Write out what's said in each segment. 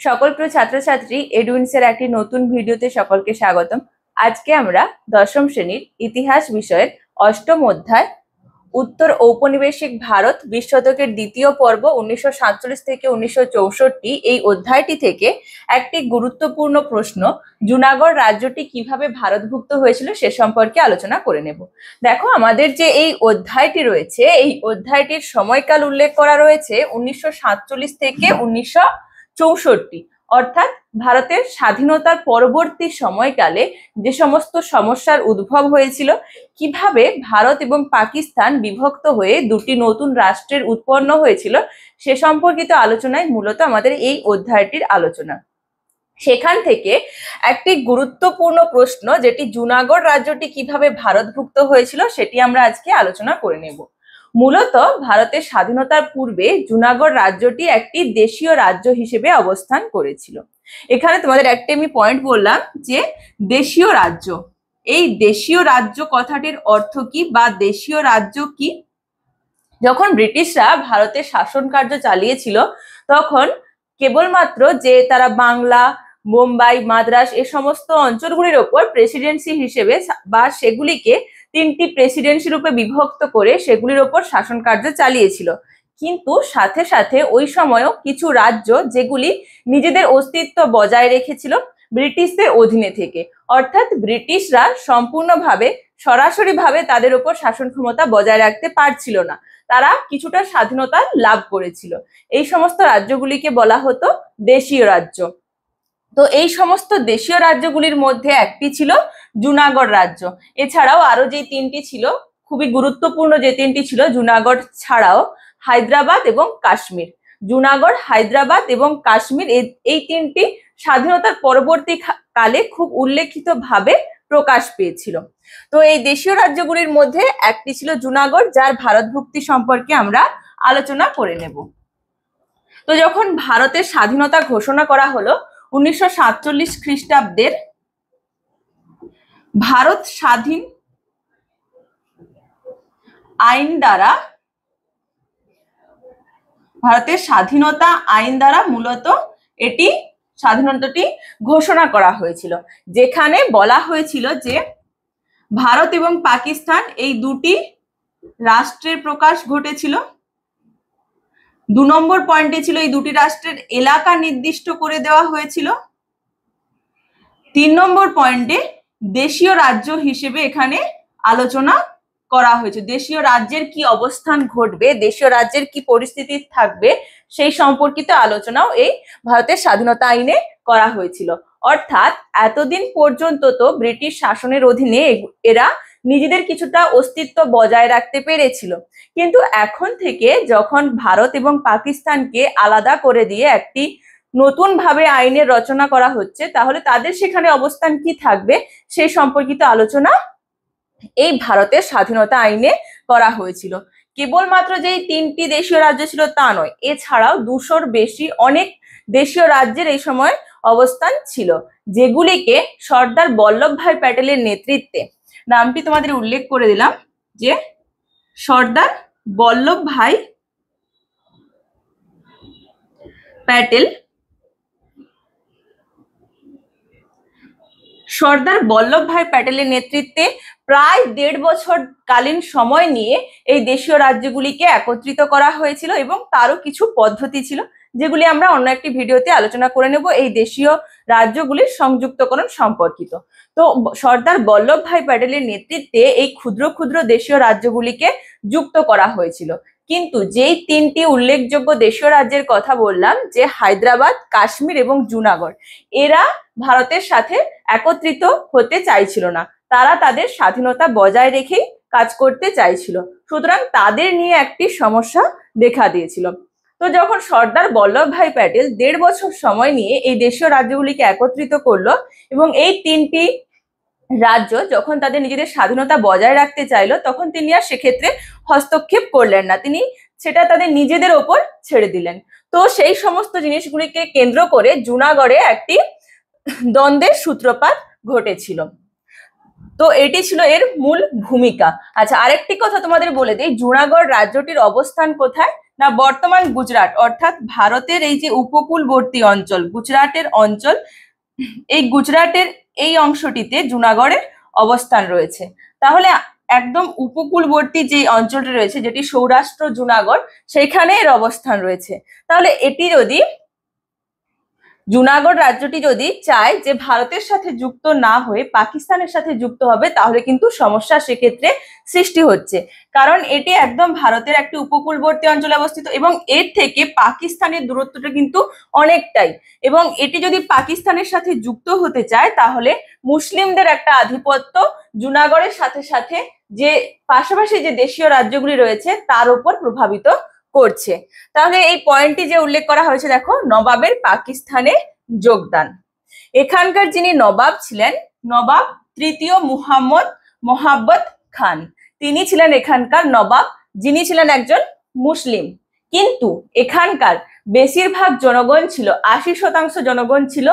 সকল প্রিয় ছাত্রছাত্রী এডুইন্সের একটি নতুন ভিডিওতে সকলকে স্বাগতম। আজকে আমরা দশম শ্রেণীর ইতিহাস বিষয়ের অষ্টম অধ্যায় উত্তর ঔপনিবেশিক ভারত 20 শতকের দ্বিতীয় পর্ব 1947 থেকে 1964 এই অধ্যায়টি থেকে একটি গুরুত্বপূর্ণ প্রশ্ন জুনাগড় রাজ্যটি কিভাবে ভারতভুক্ত হয়েছিল সে সম্পর্কে আলোচনা করে নেব। দেখো, আমাদের যে এই অধ্যায়টি রয়েছে এই অধ্যায়টির সময়কাল উল্লেখ করা রয়েছে 1947 থেকে 1964, অর্থাৎ ভারতের স্বাধীনতার পরবর্তী সময়কালে যে সমস্ত সমস্যার উদ্ভব হয়েছিল, কিভাবে ভারত এবং পাকিস্তান বিভক্ত হয়ে দুটি নতুন রাষ্ট্রের উৎপন্ন হয়েছিল সে সম্পর্কিত আলোচনায় মূলত আমাদের এই অধ্যায়টির আলোচনা। সেখান থেকে একটি গুরুত্বপূর্ণ প্রশ্ন, যেটি জুনাগড় রাজ্যটি কিভাবে ভারতভুক্ত হয়েছিল সেটি আমরা আজকে আলোচনা করে নেব। মূলত ভারতের স্বাধীনতার পূর্বে জুনাগড় রাজ্যটি একটি দেশীয় রাজ্য হিসেবে অবস্থান করেছিল। এখানে তোমাদের একটা আমি পয়েন্ট বললাম যে দেশীয় রাজ্য। এই দেশীয় রাজ্য কথাটির অর্থ কি বা দেশীয় রাজ্য কি? যখন ব্রিটিশরা ভারতের শাসন কার্য চালিয়েছিল তখন কেবলমাত্র যে তারা বাংলা, মুম্বাই, মাদ্রাস এ সমস্ত অঞ্চলগুলির ওপর প্রেসিডেন্সি হিসেবে বা সেগুলিকে 3টি প্রেসিডেন্সি রূপে বিভক্ত করে সেগুলির ওপর শাসন কার্য চালিয়েছিল। কিন্তু সাথে সাথে ওই সময়ও কিছু রাজ্য যেগুলি নিজেদের অস্তিত্ব বজায় রেখেছিল ব্রিটিশদের অধীনে থেকে, অর্থাৎ ব্রিটিশরা সম্পূর্ণভাবে সরাসরিভাবে তাদের উপর শাসন ক্ষমতা বজায় রাখতে পারছিল না, তারা কিছুটা স্বাধীনতা লাভ করেছিল। এই সমস্ত রাজ্যগুলিকে বলা হতো দেশীয় রাজ্য। তো এই সমস্ত দেশীয় রাজ্যগুলির মধ্যে একটি ছিল জুনাগড় রাজ্য। এছাড়াও আরো যে 3টি ছিল, খুবই গুরুত্বপূর্ণ যে 3টি ছিল, জুনাগড় ছাড়াও হায়দ্রাবাদ এবং কাশ্মীর। জুনাগড়, হায়দ্রাবাদ এবং কাশ্মীর এই 3টি স্বাধীনতার পরবর্তী কালে খুব উল্লেখিত ভাবে প্রকাশ পেয়েছিল। তো এই দেশীয় রাজ্যগুলির মধ্যে একটি ছিল জুনাগড়, যার ভারতভুক্তি সম্পর্কে আমরা আলোচনা করে নেব। তো যখন ভারতের স্বাধীনতা ঘোষণা করা হলো 1947 খ্রিস্টাব্দের ভারত স্বাধীন আইন দ্বারা, ভারতের স্বাধীনতা আইন দ্বারা মূলত এটি স্বাধীনতাটি ঘোষণা করা হয়েছিল, যেখানে বলা হয়েছিল যে ভারত এবং পাকিস্তান এই দুটি রাষ্ট্রের প্রকাশ ঘটেছিল। 2 নম্বর পয়েন্টে ছিল এই দুটি রাষ্ট্রের এলাকা নির্দিষ্ট করে দেওয়া হয়েছিল। 3 নম্বর পয়েন্টে দেশীয় রাজ্য হিসেবে এখানে আলোচনা করা হয়েছে, দেশীয় রাজ্যের কি অবস্থান ঘটবে, দেশীয় রাজ্যের কি পরিস্থিতি থাকবে সেই সম্পর্কিত আলোচনাও এই ভারতের স্বাধীনতা আইনে করা হয়েছিল। অর্থাৎ এতদিন পর্যন্ত তো ব্রিটিশ শাসনের অধীনে এরা নিজেদের কিছুটা অস্তিত্ব বজায় রাখতে পেরেছিল, কিন্তু এখন থেকে যখন ভারত এবং পাকিস্তানকে আলাদা করে দিয়ে একটি নতুন ভাবে আইনের রচনা করা হচ্ছে, তাহলে তাদের সেখানে অবস্থান কি থাকবে সেই সম্পর্কিত আলোচনা এই ভারতের স্বাধীনতা আইনে করা হয়েছিল। কেবলমাত্র যে 3টি দেশীয় রাজ্য ছিল তা নয়, এছাড়াও 200-র বেশি অনেক দেশীয় রাজ্যের এই সময় অবস্থান ছিল, যেগুলিকে সর্দার বল্লভভাই প্যাটেলের নেতৃত্বে, নামটি তোমাদের উল্লেখ করে দিলাম যে সর্দার বল্লভভাই প্যাটেল, সর্দার বল্লভভাই প্যাটেলের নেতৃত্বে প্রায় 1.5 বছর কালীন সময় নিয়ে এই দেশীয় রাজ্যগুলিকে একত্রিত করা হয়েছিল, এবং তারও কিছু পদ্ধতি ছিল যেগুলি আমরা অন্য একটি ভিডিওতে আলোচনা করে নেব এই দেশীয় রাজ্যগুলির সংযুক্তকরণ সম্পর্কিত। তো সর্দার বল্লভভাই প্যাটেলের নেতৃত্বে এই ক্ষুদ্র ক্ষুদ্র দেশীয় রাজ্যগুলিকে যুক্ত করা হয়েছিল, কিন্তু যেই 3টি উল্লেখযোগ্য দেশীয় রাজ্যের কথা বললাম, যে হায়দ্রাবাদ, কাশ্মীর এবং জুনাগড়, এরা ভারতের সাথে একত্রিত হতে চাইছিল না, তারা তাদের স্বাধীনতা বজায় রেখেই কাজ করতে চাইছিল, সুতরাং তাদের নিয়ে একটি সমস্যা দেখা দিয়েছিল। তো যখন সর্দার বল্লভভাই প্যাটেল 1.5 বছর সময় নিয়ে এই দেশীয় রাজ্যগুলিকে একত্রিত করলো এবং এই 3টি রাজ্য যখন তাদের নিজেদের স্বাধীনতা বজায় রাখতে চাইলো, তখন তিনি আর সেক্ষেত্রে হস্তক্ষেপ করলেন না, তিনি সেটা তাদের নিজেদের ওপর ছেড়ে দিলেন। তো সেই সমস্ত জিনিসগুলিকে কেন্দ্র করে জুনাগড়ে একটি দ্বন্দ্বের সূত্রপাত ঘটেছিল। তো এটি ছিল এর মূল ভূমিকা। আচ্ছা, আরেকটি কথা তোমাদের বলে দিই, জুনাগড় রাজ্যটির অবস্থান কোথায়? না বর্তমান গুজরাট অর্থাৎ ভারতের এই যে উপকূলবর্তী অঞ্চল গুজরাটের অঞ্চল, এই গুজরাটের এই অংশটিতে জুনাগড়ের অবস্থান রয়েছে। তাহলে একদম উপকূলবর্তী যে অঞ্চলটি রয়েছে যেটি সৌরাষ্ট্র জুনাগড়, সেখানে এর অবস্থান রয়েছে। তাহলে এটি যদি জুনাগড় রাজ্যটি যদি চায় যে ভারতের সাথে যুক্ত না হয়ে পাকিস্তানের সাথে যুক্ত হবে, তাহলে কিন্তু সমস্যা সেক্ষেত্রে সৃষ্টি হচ্ছে, কারণ এটি একদম ভারতের একটি উপকূলবর্তী অঞ্চলে অবস্থিত এবং এর থেকে পাকিস্তানের দূরত্বটা কিন্তু অনেকটাই, এবং এটি যদি পাকিস্তানের সাথে যুক্ত হতে চায় তাহলে মুসলিমদের একটা আধিপত্য জুনাগড়ের সাথে সাথে যে পাশাপাশি যে দেশীয় রাজ্যগুলি রয়েছে তার উপর প্রভাবিত করছে। তাহলে এই পয়েন্টটি যে উল্লেখ করা হয়েছে, দেখো নবাবের পাকিস্তানে যোগদান। এখানকার যিনি নবাব ছিলেন, নবাব তৃতীয় মুহাম্মদ মোহাব্বত খান, তিনি ছিলেন এখানকার নবাব, যিনি ছিলেন একজন মুসলিম। কিন্তু এখানকার বেশিরভাগ জনগণ ছিল, 80% জনগণ ছিল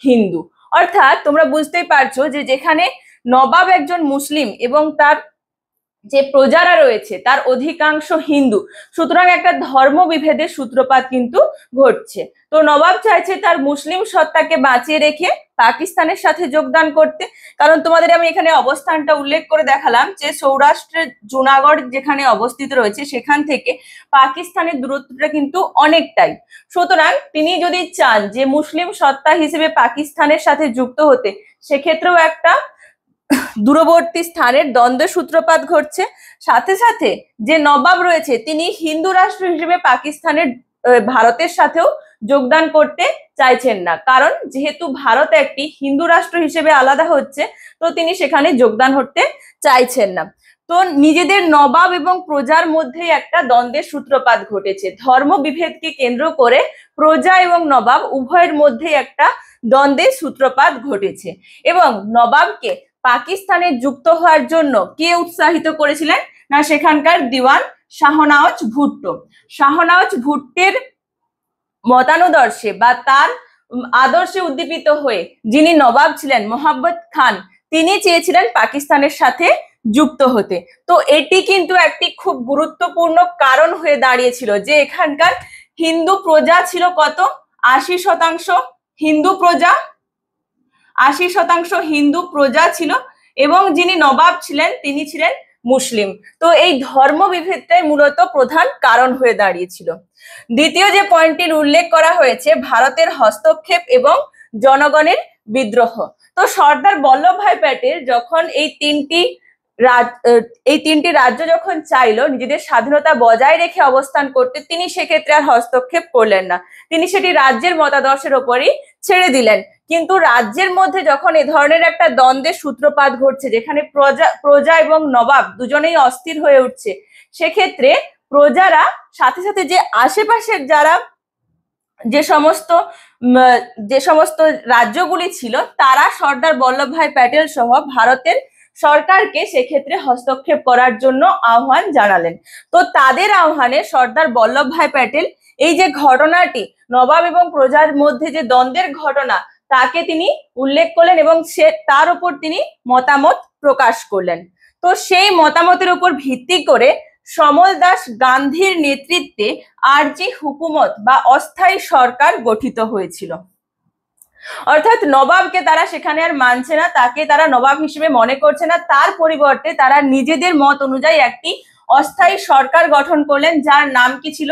হিন্দু। অর্থাৎ তোমরা বুঝতেই পারছো যে যেখানে নবাব একজন মুসলিম এবং তার যে প্রজারা রয়েছে তার অধিকাংশ হিন্দু, সুতরাং একটা ধর্ম বিভেদের সূত্রপাত কিন্তু ঘটছে। তো নবাব চাইছে তার মুসলিম সত্তাকে বাঁচিয়ে রেখে পাকিস্তানের সাথে যোগদান করতে, কারণ তোমাদের আমি এখানে অবস্থানটা উল্লেখ করে দেখালাম যে সৌরাষ্ট্রের জুনাগড় যেখানে অবস্থিত রয়েছে সেখান থেকে পাকিস্তানের দূরত্বটা কিন্তু অনেকটাই। সুতরাং তিনি যদি চান যে মুসলিম সত্তা হিসেবে পাকিস্তানের সাথে যুক্ত হতে, সেক্ষেত্রেও একটা দূরবর্তী স্থানের দ্বন্দ্বের সূত্রপাত ঘটছে। সাথে সাথে যে নবাব রয়েছে তিনি হিন্দু রাষ্ট্র হিসেবে পাকিস্তানের ভারতের সাথেও যোগদান করতে চাইছেন না, কারণ যেহেতু ভারত একটি হিন্দু রাষ্ট্র হিসেবে আলাদা হচ্ছে, তো তিনি সেখানে যোগদান করতে চাইছেন না। তো নিজেদের নবাব এবং প্রজার মধ্যে একটা দ্বন্দ্বের সূত্রপাত ঘটেছে। ধর্ম বিভেদকে কেন্দ্র করে প্রজা এবং নবাব উভয়ের মধ্যে একটা দ্বন্দ্বের সূত্রপাত ঘটেছে, এবং নবাবকে পাকিস্তানে যুক্ত হওয়ার জন্য কে উৎসাহিত করেছিলেন, না সেখানকার দিওয়ান শাহনওয়াজ ভুট্টো। শাহনওয়াজ ভুট্টোর মতানুদর্শে বা তার আদর্শে উদ্দীপিত হয়ে যিনি নবাব ছিলেন মোহাম্মদ খান, তিনি চেয়েছিলেন পাকিস্তানের সাথে যুক্ত হতে। তো এটি কিন্তু একটি খুব গুরুত্বপূর্ণ কারণ হয়ে দাঁড়িয়েছিল যে এখানকার হিন্দু প্রজা ছিল কত, 80% হিন্দু প্রজা, 80% হিন্দু প্রজা ছিল, এবং যিনি নবাব ছিলেন তিনি ছিলেন মুসলিম। তো এই ধর্ম বিভেদটাই মূলত প্রধান কারণ হয়ে দাঁড়িয়েছিল। দ্বিতীয় যে পয়েন্টটির উল্লেখ করা হয়েছে, ভারতের হস্তক্ষেপ এবং জনগণের বিদ্রোহ। তো সর্দার বল্লভভাই প্যাটেল যখন এই তিনটি রাজ্য যখন চাইলো নিজেদের স্বাধীনতা বজায় রেখে অবস্থান করতে, তিনি সেক্ষেত্রে আর হস্তক্ষেপ করলেন না, তিনি সেটি রাজ্যের মতাদর্শের ওপরই ছেড়ে দিলেন। কিন্তু রাজ্যের মধ্যে যখন এ ধরনের একটা দ্বন্দ্বের সূত্রপাত ঘটছে, যেখানে প্রজা এবং নবাব দুজনেই অস্থির হয়ে উঠছে, সেক্ষেত্রে প্রজারা সাথে সাথে যে আশেপাশের যারা যে সমস্ত রাজ্যগুলি ছিল, তারা সর্দার বল্লভভাই প্যাটেল সহ ভারতের সরকারকে সেক্ষেত্রে হস্তক্ষেপ করার জন্য আহ্বান জানালেন। তো তাদের আহ্বানে সর্দার বল্লভভাই প্যাটেল এই যে ঘটনাটি নবাব এবং প্রজার মধ্যে যে দ্বন্দ্বের ঘটনা, তাকে তিনি উল্লেখ করলেন এবং তার উপর তিনি মতামত প্রকাশ করলেন। তো সেই মতামতের উপর ভিত্তি করে সমল দাস গান্ধীর নেতৃত্বে আরজি হুকুমত বা অস্থায়ী সরকার গঠিত হয়েছিল। অর্থাৎ নবাবকে তারা সেখানে আর মানছে না, তাকে তারা নবাব হিসেবে মনে করছে না, তার পরিবর্তে তারা নিজেদের মত অনুযায়ী একটি অস্থায়ী সরকার গঠন করলেন, যার নাম কি ছিল,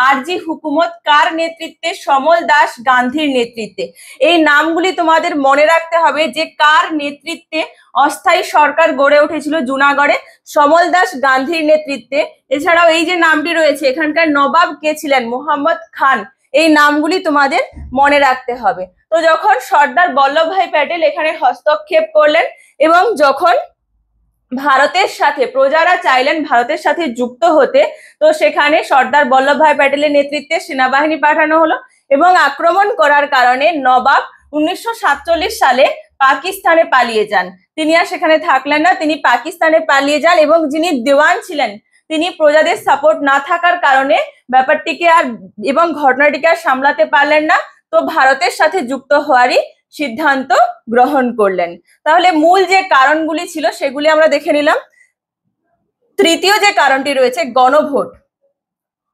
আরজি হুকুমত। কার নেতৃত্বে, সমল দাস গান্ধীর নেতৃত্বে। এই নামগুলি তোমাদের মনে রাখতে হবে যে কার নেতৃত্বে অস্থায়ী সরকার গড়ে উঠেছিল জুনাগড়ে, সমল দাস গান্ধীর নেতৃত্বে। এছাড়াও এই যে নামটি রয়েছে, এখানকার নবাব কে ছিলেন, মোহাম্মদ খান। এই নামগুলি তোমাদের মনে রাখতে হবে। তো যখন সর্দার বল্লভভাই প্যাটেল এখানে হস্তক্ষেপ করলেন এবং যখন ভারতের সাথে প্রজারা চাইলেন ভারতের সাথে যুক্ত হতে, তো সেখানে সর্দার বল্লভভাই প্যাটেলের নেতৃত্বে সেনাবাহিনী পাঠানো হলো এবং আক্রমণ করার কারণে নবাব 1947 সালে পাকিস্তানে পালিয়ে যান। তিনি আর সেখানে থাকলেন না, তিনি পাকিস্তানে পালিয়ে যান এবং যিনি দেওয়ান ছিলেন তিনি প্রজাদের সাপোর্ট না থাকার কারণে ব্যাপারটিকে আর এবং ঘটনাটিকে আর সামলাতে পারলেন না, তো ভারতের সাথে যুক্ত হওয়ারই সিদ্ধান্ত গ্রহণ করলেন। তাহলে মূল যে কারণগুলি ছিল সেগুলি আমরা দেখে নিলাম। তৃতীয় যে কারণটি রয়েছে, গণভোট।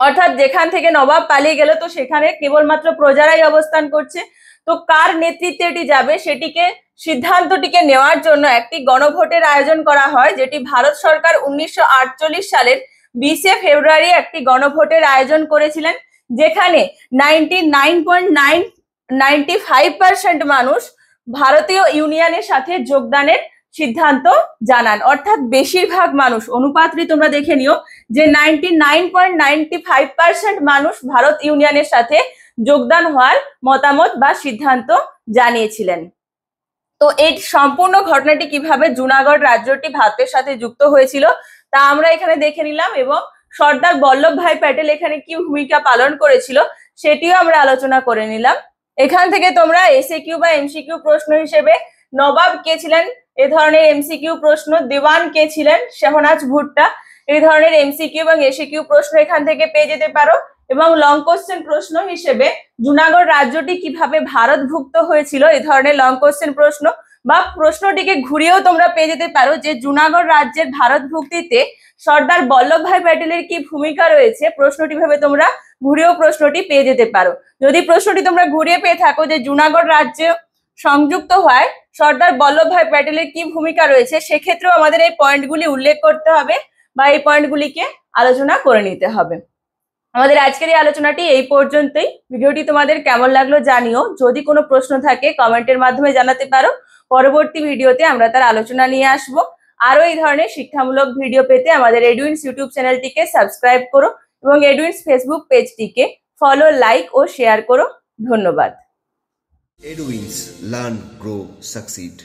অর্থাৎ যেখান থেকে নবাব পালিয়ে গেল তো সেখানে কেবলমাত্র প্রজারাই অবস্থান করছে। তো কার নেতৃত্বে এটি যাবে সেটিকে সিদ্ধান্তটিকে নেওয়ার জন্য একটি গণভোটের আয়োজন করা হয়, যেটি ভারত সরকার 1948 সালের 20 ফেব্রুয়ারি একটি গণভোটের আয়োজন করেছিলেন, যেখানে 99.95% মানুষ ভারতীয় ইউনিয়নের সাথে যোগদানের সিদ্ধান্ত জানান। অর্থাৎ বেশিরভাগ মানুষ, অনুপাতটি তোমরা দেখে নিও যে 99.95% মানুষ ভারত ইউনিয়নের সাথে যোগদান হওয়ার মতামত বা সিদ্ধান্ত জানিয়েছিলেন। তো এই সম্পূর্ণ ঘটনাটি কিভাবে জুনাগড় রাজ্যটি ভারতের সাথে যুক্ত হয়েছিল তা আমরা এখানে দেখে নিলাম, এবং সর্দার বল্লভভাই প্যাটেল এখানে কি ভূমিকা পালন করেছিল সেটিও আমরা আলোচনা করে নিলাম। এখান থেকে তোমরা এসএকিউ বা এমসিকিউ প্রশ্ন হিসেবে নবাব কে ছিলেন এ ধরনের এমসিকিউ প্রশ্ন, দেওয়ান কে ছিলেন শেহনাজ ভুট্টা এই ধরনের এমসিকিউ এবং এসএকিউ প্রশ্ন এখান থেকে পেয়ে যেতে পারো। এবং লং কোশ্চেন প্রশ্ন হিসেবে জুনাগড় রাজ্যটি কিভাবে ভারতভুক্ত হয়েছিল এই ধরনের লং কোশ্চেন প্রশ্ন, বা প্রশ্নটিকে ঘুরিয়েও তোমরা পেয়ে যেতে পারো যে জুনাগড় রাজ্যের ভারতভুক্তিতে সর্দার বল্লভভাই প্যাটেলের কি ভূমিকা রয়েছে, প্রশ্নটি ভাবে তোমরা ঘুরিয়েও প্রশ্নটি পেয়ে যেতে পারো। যদি প্রশ্নটি তোমরা ঘুরিয়ে পেয়ে থাকো যে জুনাগড় রাজ্য সংযুক্ত হয় সর্দার বল্লভভাই প্যাটেলের কি ভূমিকা রয়েছে, সেক্ষেত্রেও আমাদের এই পয়েন্টগুলি উল্লেখ করতে হবে বা এই পয়েন্টগুলিকে আলোচনা করে নিতে হবে। আমাদের আজকের এই আলোচনাটি এই পর্যন্তই। ভিডিওটি তোমাদের কেমন লাগলো জানিও। যদি কোনো প্রশ্ন থাকে কমেন্টের মাধ্যমে জানাতে পারো। পরবর্তী ভিডিওতে আমরা তার আলোচনা নিয়ে আসবো। আরো এই ধরনের শিক্ষামূলক ভিডিও পেতে আমাদের এডুইন্স ইউটিউব চ্যানেলটিকে সাবস্ক্রাইব করো এবং এডুইন্স ফেসবুক পেজটিকে ফলো, লাইক ও শেয়ার করো। ধন্যবাদ। Edwins, learn, grow, succeed.